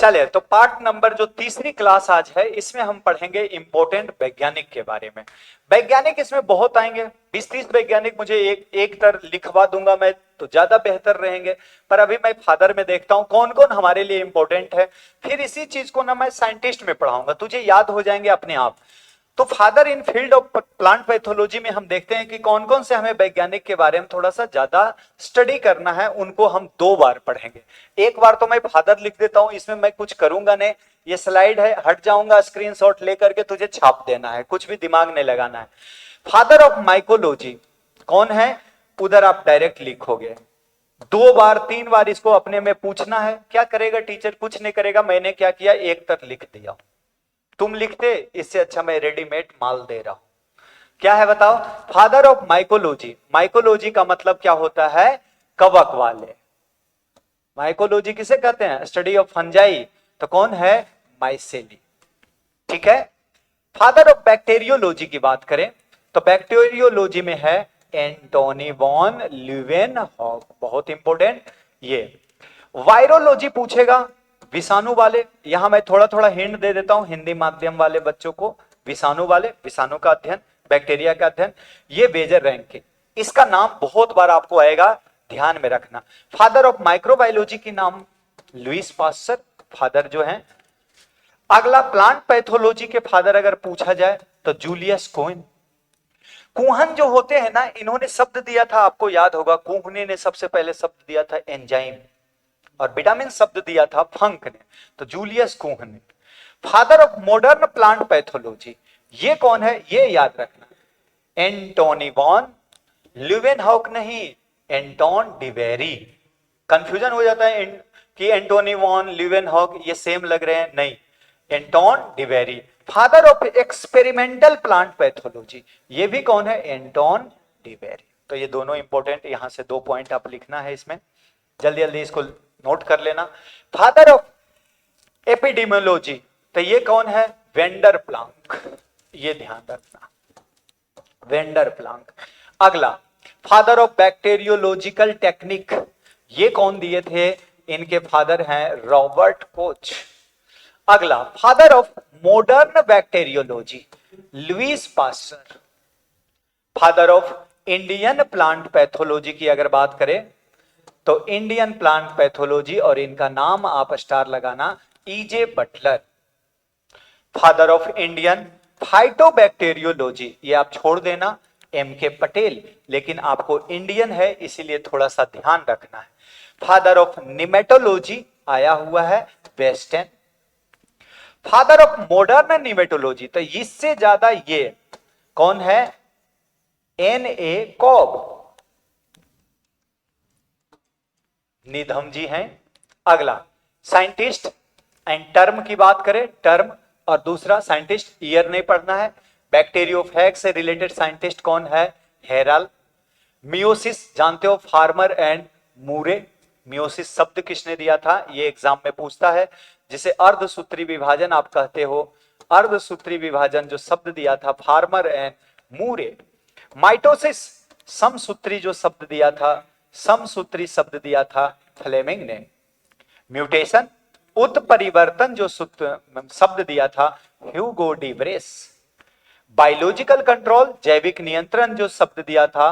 चले तो part number जो तीसरी क्लास आज है इसमें हम पढ़ेंगे इंपॉर्टेंट वैज्ञानिक के बारे में। वैज्ञानिक इसमें बहुत आएंगे, 20-30 वैज्ञानिक मुझे एक तर लिखवा दूंगा मैं तो ज्यादा बेहतर रहेंगे, पर अभी मैं फादर में देखता हूं कौन कौन हमारे लिए इंपॉर्टेंट है, फिर इसी चीज को ना मैं साइंटिस्ट में पढ़ाऊंगा, तुझे याद हो जाएंगे अपने आप। तो father in field of plant pathology में हम देखते हैं कि कौन कौन से हमें वैज्ञानिक के बारे में थोड़ा सा ज्यादा स्टडी करना है, उनको हम 2 बार पढ़ेंगे। एक बार तो मैं फादर लिख देता हूं, इसमें मैं कुछ करूंगा नहीं, ये स्लाइड है, हट जाऊंगा, स्क्रीनशॉट लेकर के तुझे छाप देना है, कुछ भी दिमाग नहीं लगाना है। फादर ऑफ माइकोलॉजी कौन है, उधर आप डायरेक्ट लिखोगे। 2 बार 3 बार इसको अपने में पूछना है। क्या करेगा टीचर, कुछ नहीं करेगा, मैंने क्या किया, एक तक लिख दिया, तुम लिखते, इससे अच्छा मैं रेडीमेड माल दे रहा हूं। क्या है बताओ, फादर ऑफ माइकोलॉजी। माइकोलॉजी का मतलब क्या होता है, कवक वाले। माइकोलॉजी किसे कहते हैं, स्टडी ऑफ फंजाई, तो कौन है, माइसेली। ठीक है। फादर ऑफ बैक्टीरियोलॉजी की बात करें तो बैक्टीरियोलॉजी में है एंटोनी वॉन ल्यूवेनहॉक, बहुत इंपॉर्टेंट। ये वायरोलॉजी पूछेगा, विषाणु वाले, यहां मैं थोड़ा थोड़ा हिंट दे देता हूं हिंदी माध्यम वाले बच्चों को। विषाणु वाले, विषाणु का अध्ययन, बैक्टीरिया का अध्ययन, ये मेजर रैंक के। इसका नाम बहुत बार आपको आएगा, ध्यान में रखना। फादर ऑफ माइक्रोबायोलॉजी की नाम लुईस पास्चर, फादर जो है। अगला प्लांट पैथोलॉजी के फादर अगर पूछा जाए तो जूलियस कोइन। कुहन जो होते हैं ना, इन्होंने शब्द दिया था, आपको याद होगा, कुहने ने सबसे पहले शब्द दिया था एंजाइम, और विटामिन शब्द दिया था फंक ने, तो जूलियस कुहन ने। Father of modern plant pathology ये कौन है, ये याद रखना, एंटोनी वॉन ल्यूवेनहॉक नहीं, एंटोन डिवेरी। कंफ्यूजन हो जाता है कि एंटोनी वॉन ल्यूवेनहॉक ये सेम लग रहे हैं, नहीं, Anton de Bary. Father of experimental plant pathology ये भी कौन है, एंटोन डिवेरी। तो ये दोनों इंपॉर्टेंट, यहां से 2 पॉइंट आप लिखना है इसमें, जल्दी जल्दी इसको नोट कर लेना। फादर ऑफ एपिडेमियोलॉजी तो ये कौन है, वेंडर प्लांक, ये ध्यान रखना, वेंडर प्लांक। अगला फादर ऑफ बैक्टीरियोलॉजिकल टेक्निक ये कौन दिए थे, इनके फादर हैं रॉबर्ट कोच। अगला father of modern bacteriology Lewis pasture. Father of Indian plant pathology की अगर बात करें तो इंडियन प्लांट पैथोलॉजी, और इनका नाम आप स्टार लगाना, E J Butler. Father of Indian phytobacteriology ये आप छोड़ देना, एम के पटेल, लेकिन आपको इंडियन है इसीलिए थोड़ा सा ध्यान रखना है। फादर ऑफ निमेटोलॉजी आया हुआ है वेस्टर्न। फादर ऑफ मॉडर्न निमेटोलॉजी तो इससे ज्यादा ये कौन है, एन ए कॉब, निधम जी हैं। अगला साइंटिस्ट एंड टर्म की बात करें, टर्म और दूसरा साइंटिस्ट, ईयर नहीं पढ़ना है। बैक्टीरियोफेग से रिलेटेड साइंटिस्ट कौन है, हेरल। मियोसिस जानते हो, फार्मर एंड मूरे। मियोसिस शब्द किसने दिया था, ये एग्जाम में पूछता है, जिसे अर्धसूत्री विभाजन आप कहते हो। अर्धसूत्री विभाजन जो शब्द दिया था, फार्मर एंड मूरे। माइटोसिस समसूत्री जो शब्द दिया था, समसूत्री शब्द दिया था फ्लेमिंग ने। म्यूटेशन उत्परिवर्तन जो शब्द दिया था, Hugo de brace. Biological control जैविक नियंत्रण जो शब्द दिया था,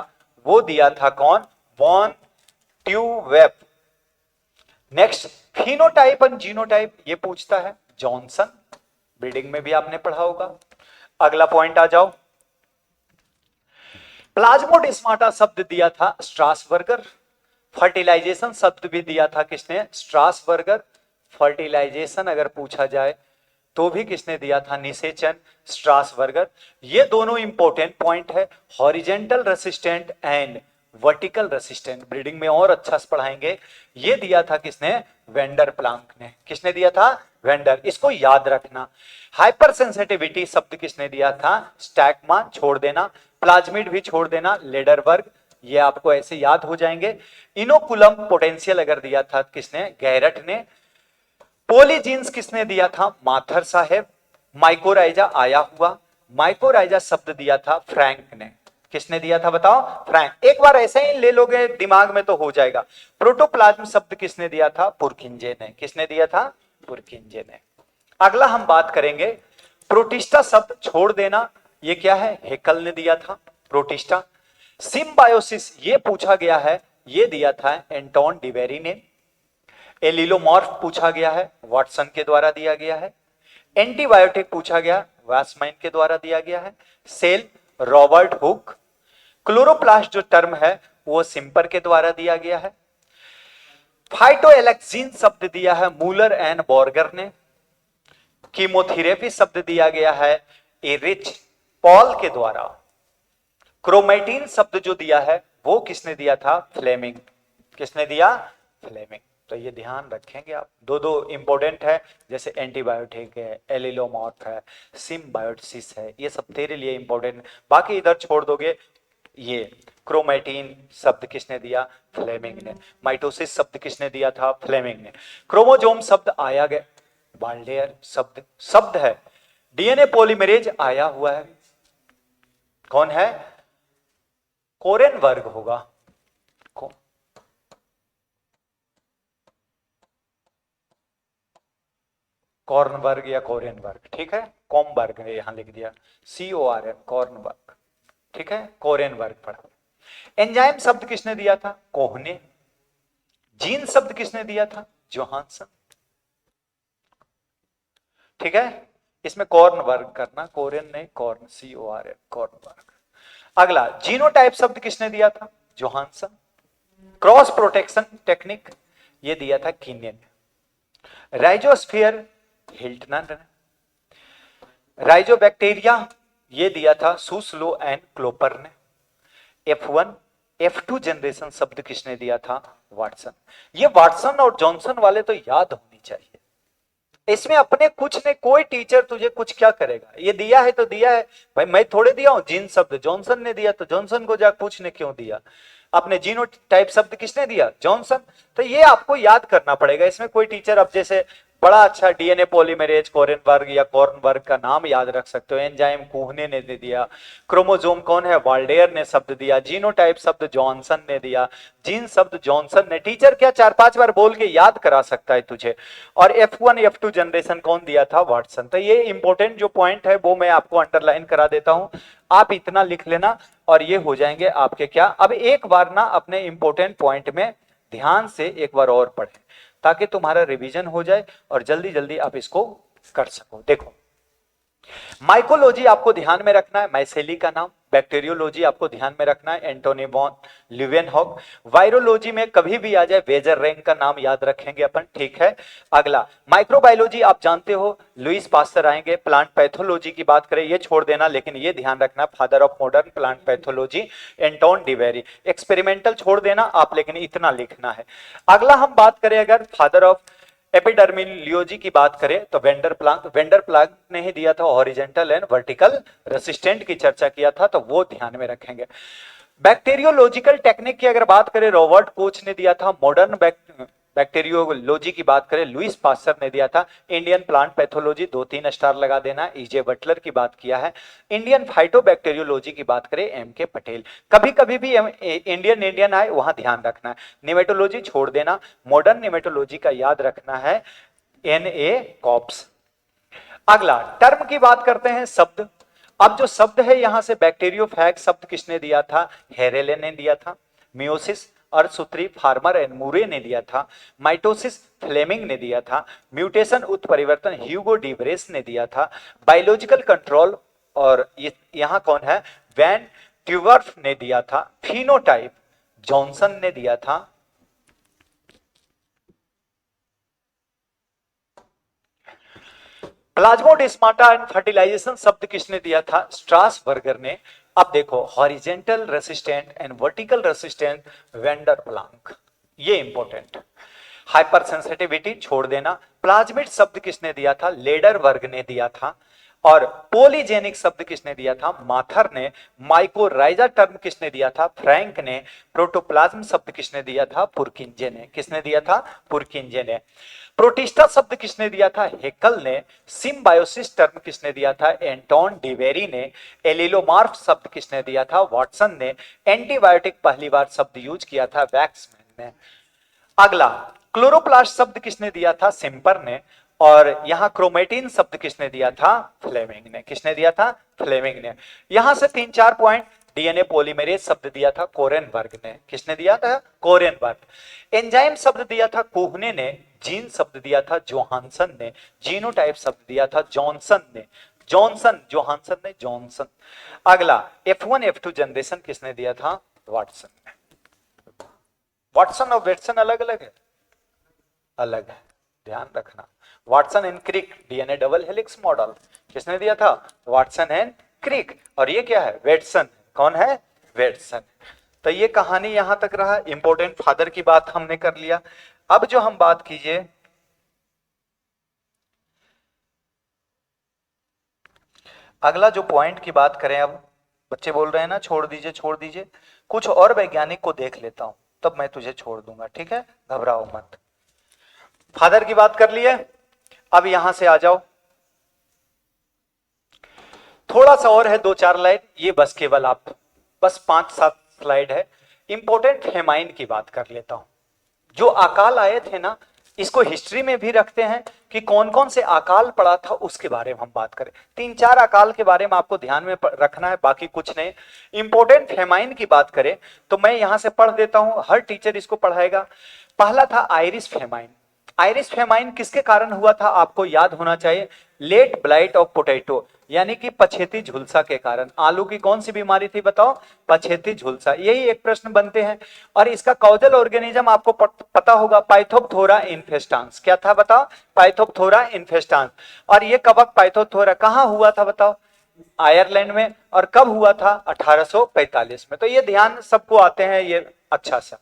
वो दिया था कौन, von Tubeuf. Next phenotype and genotype ये पूछता है, जॉनसन, ब्रीडिंग में भी आपने पढ़ा होगा। अगला पॉइंट आ जाओ, प्लाज्मोडेस्माटा शब्द दिया था स्ट्रासबर्गर। फर्टिलाइजेशन शब्द भी दिया था किसने, स्ट्रासबर्गर। फर्टिलाइजेशन अगर पूछा जाए तो भी किसने दिया था, निसेचन, स्ट्रासबर्गर। ये दोनों इंपॉर्टेंट पॉइंट है, horizontal resistant and vertical resistant, breeding में और अच्छा से पढ़ाएंगे। ये दिया था किसने, वेंडर प्लांक ने। किसने दिया था, वेंडर, इसको याद रखना। हाइपर सेंसिटिविटी शब्द किसने दिया था, स्टैकमान, छोड़ देना। प्लाज्मिड भी छोड़ देना, लेडरबर्ग, ये आपको ऐसे याद हो जाएंगे। इनोकुलम पोटेंशियल अगर दिया था किसने, गैरट ने। पोलीजीन्स किसने दिया था, माथर साहेब। माइकोराइजा आया हुआ, माइकोराइजा शब्द दिया था फ्रैंक ने। किसने दिया था बताओ, फ्रैंक। एक बार ऐसे ही ले लोगे दिमाग में तो हो जाएगा। प्रोटोप्लाज्म शब्द किसने दिया था, पुरकिंजे ने। किसने दिया था, पुरकिंजे ने। अगला हम बात करेंगे प्रोटिस्टा शब्द छोड़ देना, ये क्या है, हेकल ने दिया था प्रोटिस्टा। सिम्बायोसिस ये पूछा गया है, ये दिया था एंटोन डिवेरी ने। एलिलोमॉर्फ पूछा गया है, वाटसन के द्वारा दिया गया है। एंटीबायोटिक पूछा गया, वासमाइन के द्वारा दिया गया है। Cell, Robert Hooke. क्लोरोप्लास्ट जो टर्म है वो सिंपर के द्वारा दिया गया है। फाइटोएलेक्सिन शब्द दिया है मूलर एंड बॉर्गर ने। कीमोथेरेपी शब्द दिया गया है एरिच पॉल के द्वारा। क्रोमेटिन शब्द जो दिया है वो किसने दिया था, फ्लेमिंग। किसने दिया, फ्लेमिंग। तो ये ध्यान रखेंगे आप, दो दो इंपॉर्टेंट है, जैसे एंटीबायोटिक है, एलिलोमॉर्फ है, सिम्बायोसिस है, ये सब तेरे लिए इंपॉर्टेंट। बाकी इधर छोड़ दोगे। ये क्रोमेटिन शब्द किसने दिया, फ्लेमिंग ने। माइटोसिस शब्द किसने दिया था, फ्लेमिंग ने। क्रोमोजोम शब्द आया गया, वाल्डेयर शब्द है। डीएनए पॉलीमरेज आया हुआ है, कौन है, कोरेनबर्ग होगा। कॉर्नबर्ग या कोरेनबर्ग, ठीक है। कॉमबर्ग है यहां लिख दिया, CORN, कॉर्नबर्ग, ठीक है। कोरेनबर्ग पढ़ा। एंजाइम शब्द किसने दिया था, कोह ने। जीन शब्द किसने दिया था, जोहानसन, ठीक है। इसमें कॉर्नबर्ग करना, कोरेन नहीं, कॉर्न, CORN, कॉर्नबर्ग। अगला जीनोटाइप शब्द किसने दिया था, जोहानसन। क्रॉस प्रोटेक्शन टेक्निक ये दिया था कीनियन। राइजोस्फीयर हिल्टनर ने। राइजोबैक्टीरिया ये दिया था सुस्लो एंड क्लोपर ने। F1 F2 जनरेशन शब्द किसने दिया था, वाटसन। ये वाटसन और जॉनसन वाले तो याद होनी चाहिए, इसमें अपने कुछ ने, कोई टीचर तुझे कुछ क्या करेगा, ये दिया है तो दिया है भाई, मैं थोड़े दिया हूं। जीन शब्द जॉनसन ने दिया तो जॉनसन को जा पूछने क्यों दिया। अपने जीनो टाइप शब्द किसने दिया, जॉनसन। तो ये आपको याद करना पड़ेगा, इसमें कोई टीचर, अब जैसे बड़ा अच्छा डीएनए पॉलीमरेज कोरेनबर्ग या कॉर्नबर्ग का नाम याद रख सकते हो। एंजाइम कुहने ने दे दिया। क्रोमोजोम कौन है, वाल्डेयर ने शब्द दिया। जीनोटाइप शब्द जॉनसन ने दिया। जीन शब्द जॉनसन ने। टीचर क्या 4-5 बार बोल के याद करा सकता है तुझे। और F1 F2 जनरेशन कौन दिया था, वाटसन। तो ये इंपॉर्टेंट जो पॉइंट है वो मैं आपको अंडरलाइन करा देता हूं, आप इतना लिख लेना और ये हो जाएंगे आपके क्या। अब एक बार ना अपने इंपॉर्टेंट पॉइंट में ध्यान से एक बार और पढ़ें, ताकि तुम्हारा रिवीजन हो जाए और जल्दी जल्दी आप इसको कर सको। देखो, माइकोलॉजी आपको ध्यान में रखना है, माइसेली का नाम। बैक्टीरियोलॉजी आपको ध्यान में रखना है, एंटोनी वॉन ल्यूवेनहॉक। वायरोलॉजी में कभी भी आ जाए वेजर रैंक का नाम याद रखेंगे अपन, ठीक है। अगला माइक्रोबायोलॉजी आप जानते हो, लुइस पास्टर आएंगे। प्लांट पैथोलॉजी की बात करें, ये छोड़ देना, लेकिन ये ध्यान रखना, father of modern plant pathology Anton de Bary. Experimental छोड़ देना आप, लेकिन इतना लिखना है। अगला हम बात करें अगर फादर ऑफ एपिडर्मियोलॉजी की बात करें तो वेंडर प्लांक ने ही दिया था हॉरिजॉन्टल एंड वर्टिकल रेसिस्टेंट की चर्चा किया था, तो वो ध्यान में रखेंगे। बैक्टीरियोलॉजिकल टेक्निक की अगर बात करें, रॉबर्ट कोच ने दिया था। मॉडर्न बैक्टीरियोलॉजी की बात करें, लुइस पास्टर ने दिया था। इंडियन प्लांट पैथोलॉजी 2-3 स्टार लगा देना, EJ बटलर की बात किया है। इंडियन फाइटोबैक्टीरियोलॉजी की बात करें, MK पटेल। कभी कभी भी इंडियन आए वहां ध्यान रखना है। निमेटोलॉजी छोड़ देना, मॉडर्न निमेटोलॉजी का याद रखना है NA कॉप्स। अगला टर्म की बात करते हैं, शब्द। अब जो शब्द है यहां से बैक्टीरियोफैग शब्द किसने दिया था, हेरेले ने दिया था। मियोसिस अर्धसूत्री फार्मर एंड मूरे ने दिया था। माइटोसिस फ्लेमिंग ने दिया था। म्यूटेशन उत्परिवर्तन ह्यूगो डिब्रेस ने दिया था। बायोलॉजिकल कंट्रोल और यहां कौन है, वैन ट्यूवर्फ ने दिया था। फिनोटाइप जॉनसन ने दिया था। प्लाज्मोडेस्माटा एंड फर्टिलाइजेशन शब्द किसने दिया था, स्ट्रासबर्गर ने। अब देखो, horizontal resistant and vertical resistant vendor Planck, ये इंपॉर्टेंट। हाइपर सेंसिटिविटी छोड़ देना। प्लाज्मिड शब्द किसने दिया था, लेडरबर्ग ने दिया था। और पोलीजेनिक शब्द किसने दिया था, माथर ने। माइकोराइजा टर्म किसने दिया था, फ्रैंक ने। प्रोटोप्लाज्म शब्द किसने दिया था, पुरकिंजे ने। किसने दिया था, पुरकिंजे ने। प्रोटिस्टा शब्द किसने दिया था, हेकल ने। सिम्बायोसिस टर्म किसने दिया था, एंटोन डिवेरी ने। एलिलोमार्फ शब्द किसने दिया था, वाटसन ने। एंटीबायोटिक पहली बार शब्द यूज किया था, वैक्समैन ने। अगला क्लोरोप्लास्ट शब्द किसने दिया था, सिंपर ने। और यहां क्रोमेटिन शब्द किसने दिया था? फ्लेमिंग ने। किसने दिया था? फ्लेमिंग ने। यहां से 3-4 पॉइंट, डीएनए पॉलीमरेज शब्द दिया था कोरेनबर्ग ने। किसने दिया था? कोरेनबर्ग। एंजाइम शब्द दिया था कोहने ने। जीन शब्द दिया था जोहानसन ने। जीनोटाइप शब्द दिया था जॉनसन ने। जॉनसन, जोहानसन ने, जॉनसन। अगला F1 F2 जनरेशन किसने दिया था? वाटसन ने। वाटसन और वेटसन अलग अलग है, अलग है, ध्यान रखना। Watson and Crick DNA double helix model किसने दिया था? Watson and Crick. और ये क्या है? वेटसन। कौन है? वेटसन। तो ये कहानी यहां तक रहा। इंपॉर्टेंट फादर की बात हमने कर लिया। अब जो हम बात कीजिए, अगला जो पॉइंट की बात करें, अब बच्चे बोल रहे हैं ना छोड़ दीजिए छोड़ दीजिए, कुछ और वैज्ञानिक को देख लेता हूं तब मैं तुझे छोड़ दूंगा, ठीक है? घबराओ मत। फादर की बात कर लिए, अब यहां से आ जाओ। थोड़ा सा और है, 2-4 लाइन, ये बस केवल आप बस 5-7 स्लाइड है। इंपॉर्टेंट फेमाइन की बात कर लेता हूं। जो अकाल आए थे ना, इसको हिस्ट्री में भी रखते हैं कि कौन कौन से अकाल पड़ा था, उसके बारे में हम बात करें। 3-4 अकाल के बारे में आपको ध्यान में रखना है, बाकी कुछ नहीं। इंपॉर्टेंट फेमाइन की बात करें तो मैं यहां से पढ़ देता हूं, हर टीचर इसको पढ़ाएगा। पहला था आयरिश फेमाइन। आयरिश फेमाइन किसके कारण हुआ था आपको याद होना चाहिए? लेट ब्लाइट ऑफ पोटैटो, यानी कि पछेती झुलसा के कारण। आलू की कौन सी बीमारी थी बताओ? पछेती झुलसा। यही एक प्रश्न बनते हैं। और इसका कॉजल ऑर्गेनिज्म आपको पता होगा, पाइथोप्थोरा इन्फेस्टांस। क्या था बताओ? पाइथोप्थोरा इन्फेस्टांस। और ये कवक पाइथोप्थोरा कहां हुआ था बताओ? आयरलैंड में। और कब हुआ था? 1845 में। तो ये ध्यान सबको आते हैं ये, अच्छा सा।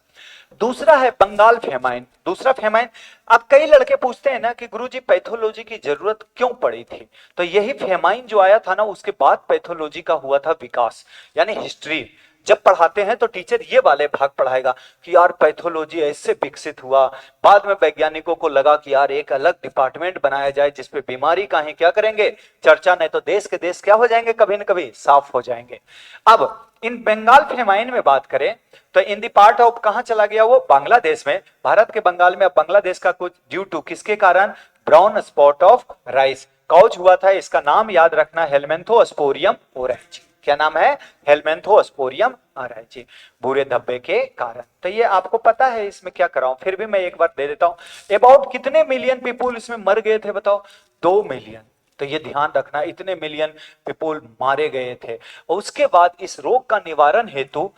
दूसरा है बंगाल फेमाइन। दूसरा फेमाइन, अब कई लड़के पूछते हैं ना कि गुरुजी पैथोलॉजी की जरूरत क्यों पड़ी थी? तो यही फेमाइन जो आया था ना, उसके बाद पैथोलॉजी का हुआ था विकास, यानी हिस्ट्री। जब पढ़ाते हैं तो टीचर ये वाले भाग पढ़ाएगा कि यार पैथोलॉजी ऐसे विकसित हुआ, बाद में वैज्ञानिकों को लगा कि यार एक अलग डिपार्टमेंट बनाया जाए जिसपे बीमारी का ही क्या करेंगे चर्चा, नहीं तो देश के देश क्या हो जाएंगे, कभी न कभी साफ हो जाएंगे। अब इन बंगाल फेमाइन में बात करें तो इन दी पार्ट ऑफ कहां चला गया वो? बांग्लादेश में। भारत के बंगाल में। अब बांग्लादेश का कुछ ड्यू टू किसके कारण? Brown spot of rice couch हुआ था। इसका नाम याद रखना, हेलमेंथोस्पोरियम ओरेंज। क्या नाम है? हेलमेंथोस्पोरियम ओरेंज, भूरे धब्बे के कारण। तो ये आपको पता है, इसमें क्या कर रहा हूं, फिर भी मैं एक बार दे देता हूं। अबाउट कितने मिलियन पीपुल इसमें मर गए थे बताओ? 2 मिलियन। तो ये ध्यान रखना, इतने मिलियन पीपुल मारे गए थे। और उसके बाद इस रोग का निवारण हेतु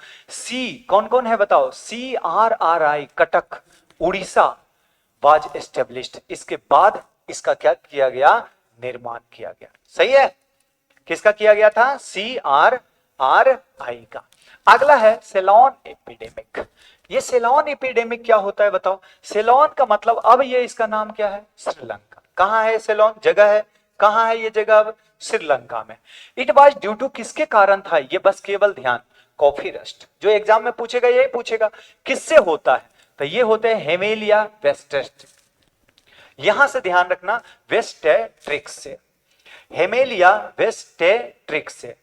कौन कौन है बताओ? CRRI Cuttack Orissa was established. इसके बाद इसका क्या किया गया? निर्माण किया गया। सही है? किसका किया गया था? CRRI का। अगला है सेलॉन एपिडेमिक। ये सेलॉन एपिडेमिक क्या होता है बताओ? सेलॉन का मतलब, अब ये इसका नाम क्या है? श्रीलंका। कहां है सेलॉन? जगह है। कहां है ये जगह? अब श्रीलंका में। इट वाज ड्यू टू किसके कारण था? ये बस केवल ध्यान, कॉफी रस्ट। जो एग्जाम में पूछेगा यही पूछेगा किससे होता है, तो ये होते हैं हेमेलिया वेस्टेरिस। यहां से ध्यान रखना, वेस्टेरिक्स से, हेमेलिया वेस्टेरिक्स से।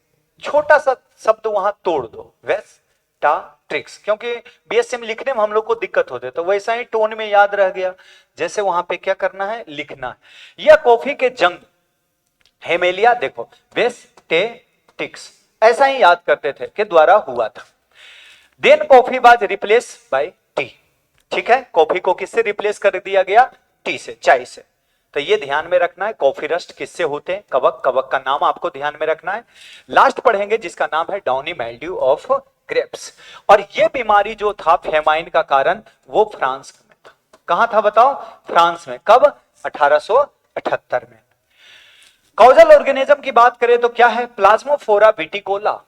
छोटा सा शब्द वहां तोड़ दो, वेस्टेरिक्स, क्योंकि बीएससी में लिखने में हम लोग को दिक्कत होती है, तो वैसा ही टोन में याद रह गया, जैसे वहां पे क्या करना है, लिखना है। यह कॉफी के जंग, हेमेलिया देखो वेस्टेरिक्स, ऐसा ही याद करते थे कि द्वारा हुआ था। Then coffee was replaced by tea. ठीक है, कॉफी को किससे रिप्लेस कर दिया गया? टी से, चाय से। तो ये ध्यान में रखना है, कॉफी रस्ट किससे होते हैं? कवक। कवक का नाम आपको ध्यान में रखना है। लास्ट पढ़ेंगे जिसका नाम है डाउनी माइल्ड्यू ऑफ ग्रेप्स। और ये बीमारी जो था फेमाइन का कारण, वो फ्रांस में था। कहां था बताओ? फ्रांस में। कब? 1878 में। कॉजल ऑर्गेनिज्म की बात करें तो क्या है? प्लाज्मोफोरा विटिकोला।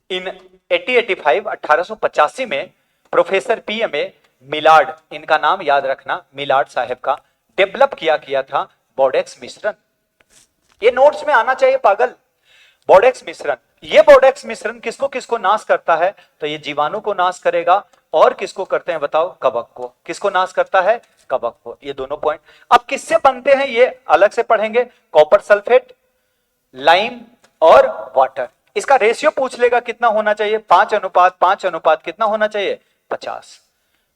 इन 1885 में प्रोफेसर PMA मिलार्ड, इनका नाम याद रखना, मिलार्ड साहब का डेवलप किया था बोडेक्स मिश्रण। ये नोट्स में आना चाहिए पागल। बोडेक्स मिश्रण, ये बोडेक्स मिश्रण किसको किसको नाश करता है? तो ये जीवाणु को नाश करेगा। और किसको करते हैं बताओ? कवक को। किसको नाश करता है? कवक को। ये दोनों पॉइंट अब किससे बनते हैं ये अलग से पढ़ेंगे। कॉपर सल्फेट, लाइम और वाटर। इसका रेशियो पूछ लेगा कितना होना चाहिए? 5:5 कितना होना चाहिए? 50।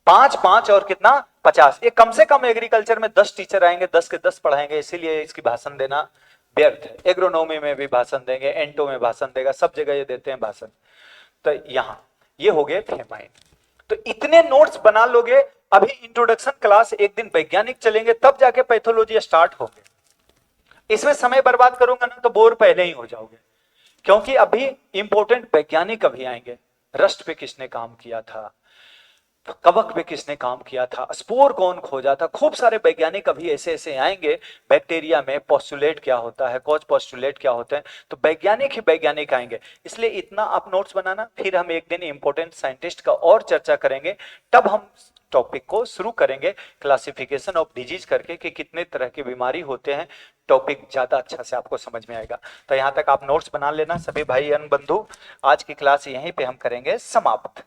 5-5 और कितना? 50। ये कम से कम एग्रीकल्चर में 10 टीचर आएंगे, 10 के 10 पढ़ाएंगे, इसीलिए इसकी भाषण देना व्यर्थ है। एग्रोनॉमी में भी भाषण देंगे, एंटो में भाषण देगा, सब जगह ये देते हैं भाषण। तो यहां ये हो गए फेमाइन। तो इतने नोट्स बना लोगे, अभी इंट्रोडक्शन क्लास एक दिन वैज्ञानिक चलेंगे, तब जाके पैथोलॉजी स्टार्ट होंगे। इसमें समय बर्बाद करूंगा ना तो बोर पहले ही हो जाओगे, क्योंकि अभी इंपॉर्टेंट वैज्ञानिक अभी आएंगे। रस्ट पे किसने काम किया था, कवक पे किसने काम किया था, स्पोर कौन खोजा था, खूब सारे वैज्ञानिक अभी ऐसे ऐसे आएंगे। बैक्टीरिया में पोस्टुलेट क्या होता है, कॉज पोस्टुलेट क्या होते हैं, तो वैज्ञानिक ही वैज्ञानिक आएंगे। इसलिए इतना आप नोट्स बनाना, फिर हम एक दिन इंपॉर्टेंट साइंटिस्ट का और चर्चा करेंगे, तब हम टॉपिक को शुरू करेंगे क्लासिफिकेशन ऑफ डिजीज करके कि कितने तरह की बीमारी होते हैं। टॉपिक ज्यादा अच्छा से आपको समझ में आएगा। तो यहां तक आप नोट्स बना लेना सभी भाई एवं बंधु। आज की क्लास यहीं पे हम करेंगे समाप्त।